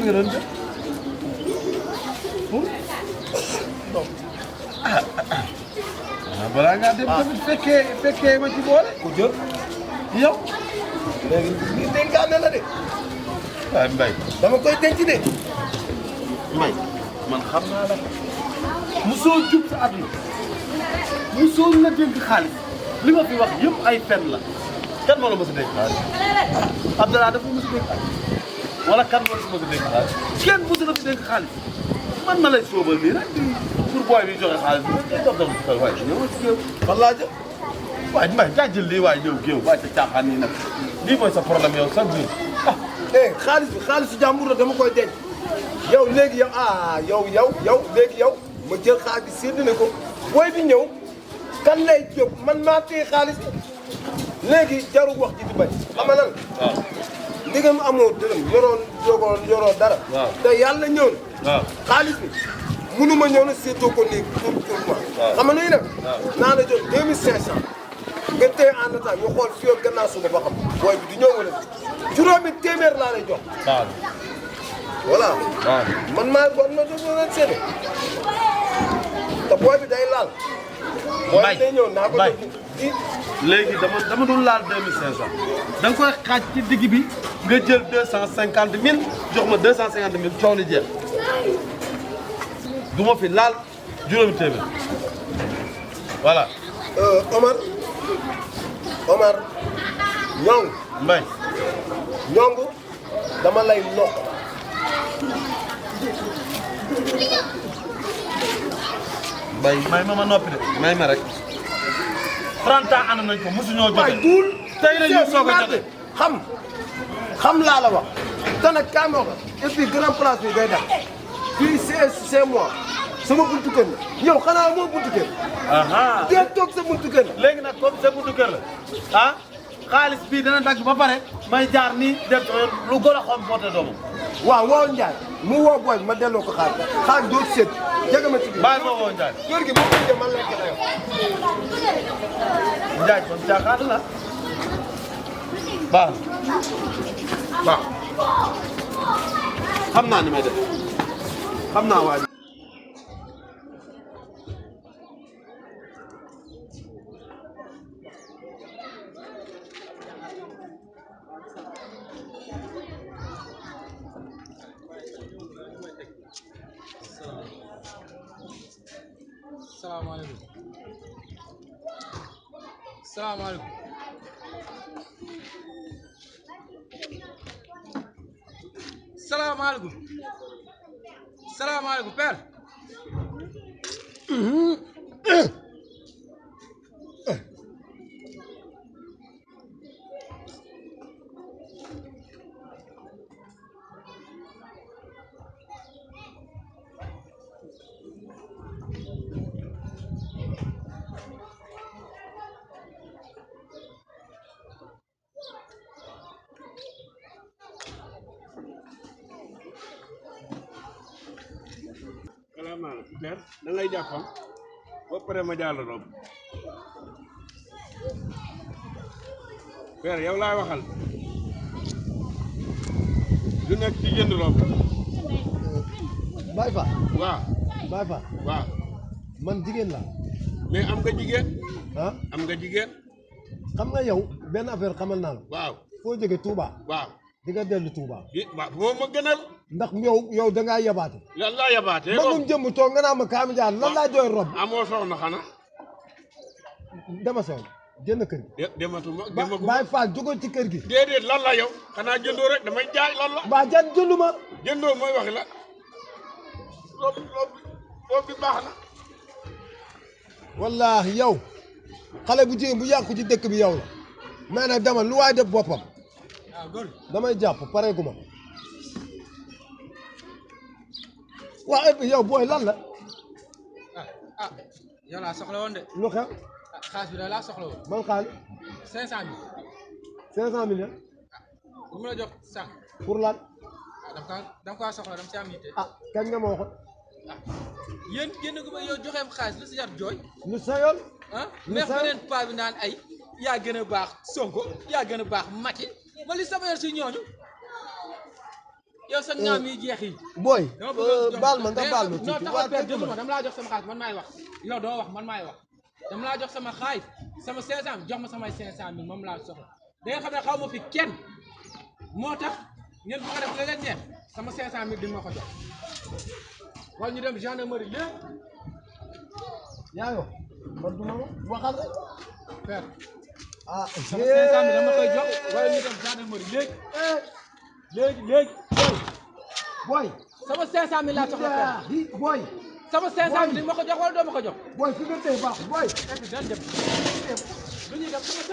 nga doon def balaa ngaa dem tamit fekkee ma ci boole. ku jël yow. léegi lii dénkaane la de. waaye Mbaye. dama koy denc de. Mbaye man xam naa la. musoo jub sa àdduna. musoo na dénk xaalis. li ma fi wax yëpp ay fen la. kan moo la mos a dénk xaalis. Abdallah dafa mos a dénk xaalis. wala kan moo la mos a dénk xaalis. kenn mosu la fi dénk xaalis. man ma lay soobal nii rek pour booy bi joxe xaalis bi rek dox dox si waaye ñëw ci géew. fan laa jëm. waaye Mbaye daa jël lii waaye ñëw géew waaye ca caaxaan nii nag lii mooy sa problème yow chaque jour. xaalisu jàmbur la dama koy denc. yow léegi yow léegi yow ma jël xaalis bi séddale ko booy bi ñëw kan lay jóg man maa téye xaalis bi léegi jarul wax ji di bañ. xam nga lan. waaw. ndigam amoo dërëm yoroo dara. waaw te yàlla ñëw na. waaw xaalis bi mënuma ñëw na séddoo ko nii pour moi. waaw xam nga nuyu nag. naa la jot 2500. nga téye en attendant ñu xool fii ak gannaaw suba ba xam. booy bi du ñëw wala juróomi téeméer laa lay jox. waaw. voilà. waaw man maa bon ma doon doon séddee. te booy bi day laal. booy bi day ñëw naa ko def léegi dama dul laal 2500 da nga koy xaaj ci digg bi nga jël 250000 jox ma 250000 coow li jeex du ma fi laal juróomi téeméer voilà. Omar ñoŋ Mbaye ñoŋ dama lay nokk. Mbaye may ma noppi de may ma rek 30 ans ànd nañ ko mosuñoo joxe. waaye duul tey la ñu soog a joxe xam laa la wax. te nag kaay ma wax et puis grand place bi day def fii c'est moi sama buntu kër la yow xanaa moo buntu kër. dee toog sa buntu kër la. léegi nag comme sa buntu kër la ah xaalis bii dana dagg ba pare may jaar nii def lu gën a xam boote doomam. waaw woo Ndiaye mu woo booy ma delloo ko xaar doo ci seet jege ma ci biir. bàyyi ma woo Ndiaye. kër gi boo ko jëlee man lay gën a yor. Ndiaye kon caaxaan la baax waaw xam naa ni may def xam naa waa ji. salaamaaleykum salaamaaleykum salaamaaleykum salaamaaleykum père. salaamaaleykum père da ngay jàppam ba pare ma jàll rob père yow laay waxal du nekk ci jënd rob Baye Fall. waaw Baye Fall. waaw man jigéen la mais am nga jigéen ah am nga jigéen xam nga yow benn affaire xamal naa la. waaw foo jóge Touba. waaw di nga dellu Touba. waaw moo ma gënal ndax yow da ngaa yabaate. lan laa yabaatee magum jëmm toog nga naa ma kaami jaar lan laa jooy rob. amoo soxna xanaa dama soog jënd kër gi. dematuma Baye Fall jógal ci kër gi. déedéet lan la yow xanaa jëndoo rek damay jaay lan la ba jan jënduma. jëndoo mooy waxi la rob bi baax na wallaahi yow xale bu jigéen bu yàqu ci dëkk bi yow la mais nag dama lu waay def boppam damay jàpp pareegu ma waa et puis yow booy lan la yow laa soxla woon de. lu xew xaalis bi da laa soxla woon. man xaalis 500000. 500 millions bu mu la jox sànq. pour lan dama kaa soxla dama si am yitte. kañ nga ma waxoon yéen génn gu ma yow joxeem xaalis lu si jar jooy. lu sa yoon mais beneen paa bi naan ay yaa gën a baax Sonko yaa gën a baax Macky ma li sama yoon si ñooñu. yow sa ñaam yi jeex yi. booy dama bëgg baal ma nga baal ma non tuuti taxaw père déglu ma dama laa jox sama xaalis man maay wax yow doo wax man maay wax dama laa jox sama xaalis sama 500 jox ma samay 500 moom laa soxla da nga xam ne xaw ma fi kenn moo tax ngeen bëgg a def la leen neex sama 500 di ma ko jox wala ñu dem gendarmerie léegi. yaa yo man du ma waxal rek père ah sama 500 dama koy jox wala ñu dem gendarmerie léegi. booy sama 500 laa soxla père booy sama 500 di ma ko jox wala doo ma ko jox. booy fi nga tey baax booy dañ dem du ñuy dem sama 500